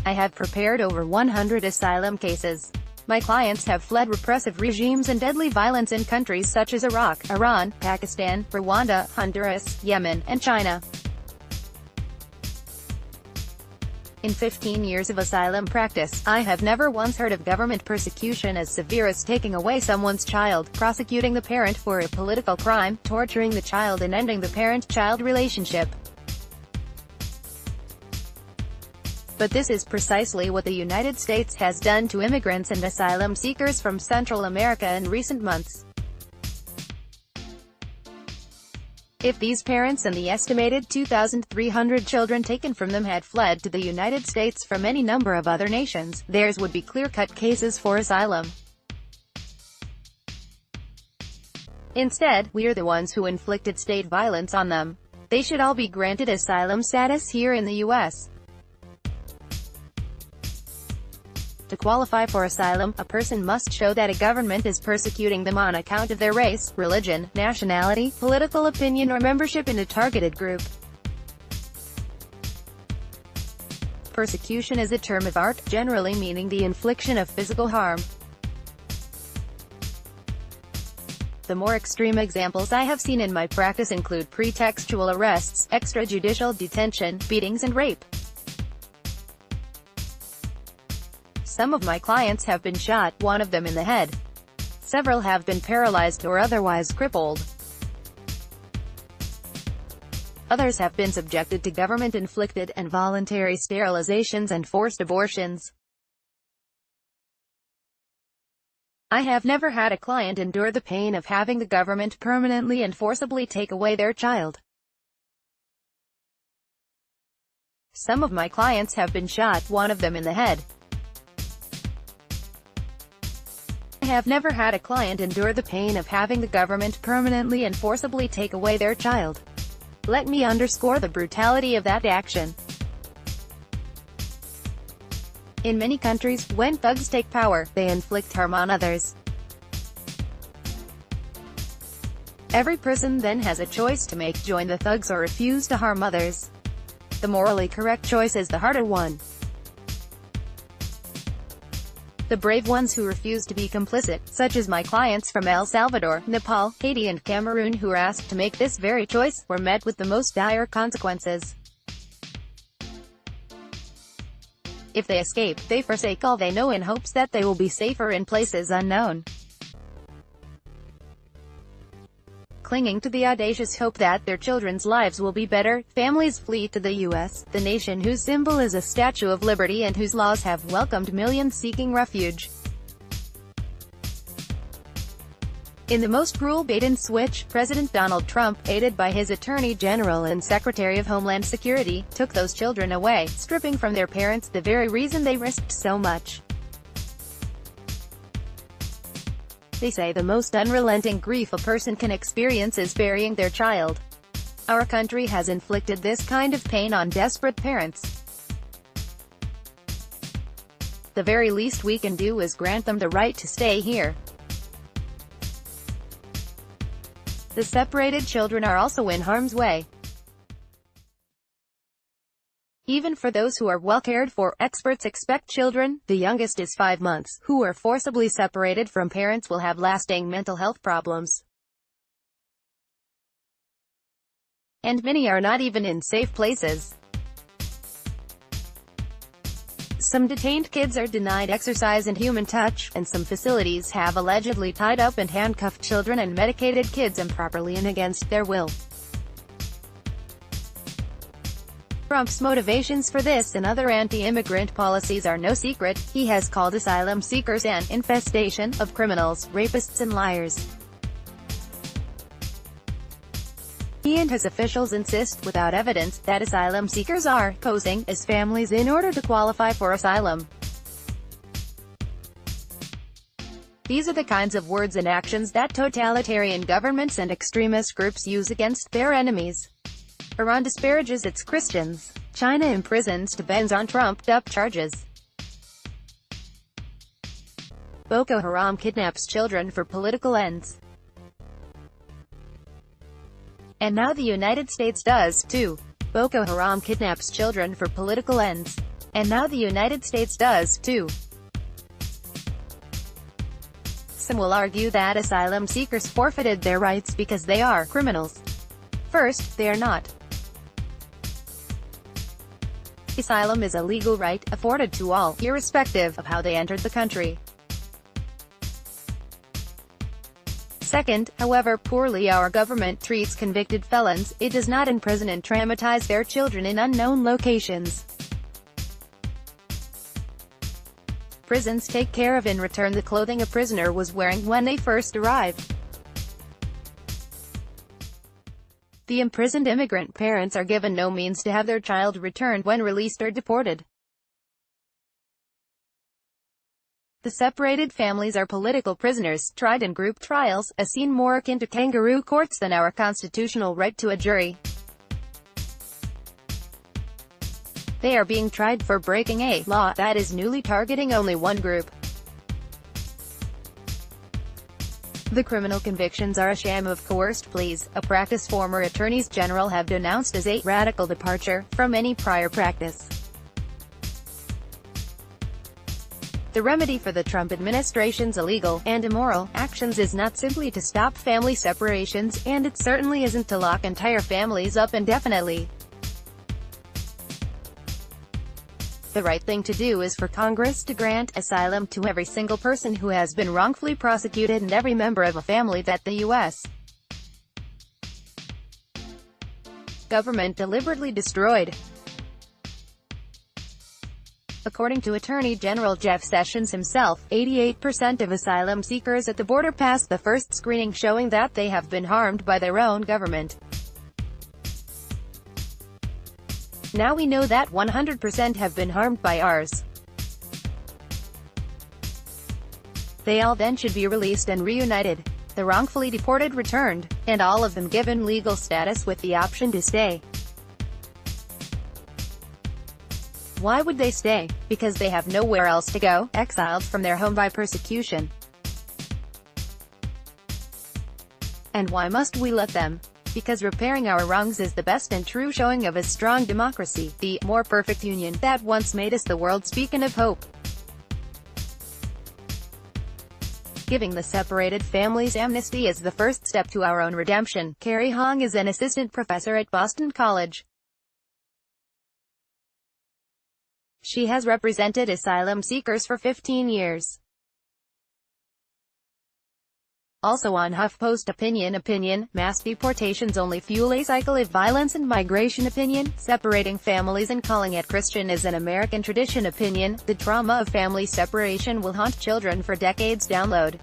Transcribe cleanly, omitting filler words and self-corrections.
I have prepared over 100 asylum cases. My clients have fled repressive regimes and deadly violence in countries such as Iraq, Iran, Pakistan, Rwanda, Honduras, Yemen, and China. In 15 years of asylum practice, I have never once heard of government persecution as severe as taking away someone's child, prosecuting the parent for a political crime, torturing the child and ending the parent-child relationship. But this is precisely what the United States has done to immigrants and asylum seekers from Central America in recent months. If these parents and the estimated 2,300 children taken from them had fled to the United States from any number of other nations, theirs would be clear-cut cases for asylum. Instead, we are the ones who inflicted state violence on them. They should all be granted asylum status here in the U.S. To qualify for asylum, a person must show that a government is persecuting them on account of their race, religion, nationality, political opinion or membership in a targeted group. Persecution is a term of art, generally meaning the infliction of physical harm. The more extreme examples I have seen in my practice include pretextual arrests, extrajudicial detention, beatings and rape. Some of my clients have been shot, one of them in the head. Several have been paralyzed or otherwise crippled. Others have been subjected to government-inflicted and voluntary sterilizations and forced abortions. I have never had a client endure the pain of having the government permanently and forcibly take away their child. Some of my clients have been shot, one of them in the head. I have never had a client endure the pain of having the government permanently and forcibly take away their child. Let me underscore the brutality of that action. In many countries, when thugs take power, they inflict harm on others. Every person then has a choice to make: join the thugs or refuse to harm others. The morally correct choice is the harder one. The brave ones who refuse to be complicit, such as my clients from El Salvador, Nepal, Haiti and Cameroon who were asked to make this very choice, were met with the most dire consequences. If they escape, they forsake all they know in hopes that they will be safer in places unknown. Clinging to the audacious hope that their children's lives will be better, families flee to the U.S., the nation whose symbol is a Statue of Liberty and whose laws have welcomed millions seeking refuge. In the most cruel bait-and-switch, President Donald Trump, aided by his Attorney General and Secretary of Homeland Security, took those children away, stripping from their parents the very reason they risked so much. They say the most unrelenting grief a person can experience is burying their child. Our country has inflicted this kind of pain on desperate parents. The very least we can do is grant them the right to stay here. The separated children are also in harm's way. Even for those who are well cared for, experts expect children, the youngest is 5 months, who are forcibly separated from parents will have lasting mental health problems. And many are not even in safe places. Some detained kids are denied exercise and human touch, and some facilities have allegedly tied up and handcuffed children and medicated kids improperly and against their will. Trump's motivations for this and other anti-immigrant policies are no secret. He has called asylum seekers an infestation of criminals, rapists and liars. He and his officials insist, without evidence, that asylum seekers are posing as families in order to qualify for asylum. These are the kinds of words and actions that totalitarian governments and extremist groups use against their enemies. Iran disparages its Christians. China imprisons Tibetans on trumped-up charges. Boko Haram kidnaps children for political ends. And now the United States does, too. Boko Haram kidnaps children for political ends. And now the United States does, too. Some will argue that asylum seekers forfeited their rights because they are criminals. First, they are not. Asylum is a legal right, afforded to all, irrespective of how they entered the country. Second, however poorly our government treats convicted felons, it does not imprison and traumatize their children in unknown locations. Prisons take care of and return the clothing a prisoner was wearing when they first arrived. The imprisoned immigrant parents are given no means to have their child returned when released or deported. The separated families are political prisoners, tried in group trials, a scene more akin to kangaroo courts than our constitutional right to a jury. They are being tried for breaking a law that is newly targeting only one group. The criminal convictions are a sham of coerced pleas, a practice former attorneys general have denounced as a radical departure from any prior practice. The remedy for the Trump administration's illegal and immoral actions is not simply to stop family separations, and it certainly isn't to lock entire families up indefinitely. The right thing to do is for Congress to grant asylum to every single person who has been wrongfully prosecuted and every member of a family that the U.S. government deliberately destroyed. According to Attorney General Jeff Sessions himself, 88% of asylum seekers at the border passed the first screening, showing that they have been harmed by their own government. Now we know that 100% have been harmed by ours. They all then should be released and reunited. The wrongfully deported returned, and all of them given legal status with the option to stay. Why would they stay? Because they have nowhere else to go, exiled from their home by persecution. And why must we let them? Because repairing our wrongs is the best and true showing of a strong democracy, the more perfect union that once made us the world's beacon of hope. Giving the separated families amnesty is the first step to our own redemption. Carrie Hong is an assistant professor at Boston College. She has represented asylum seekers for 15 years. Also on HuffPost opinion, mass deportations only fuel a cycle of violence and migration opinion, separating families and calling it Christian is an American tradition opinion, the trauma of family separation will haunt children for decades. Download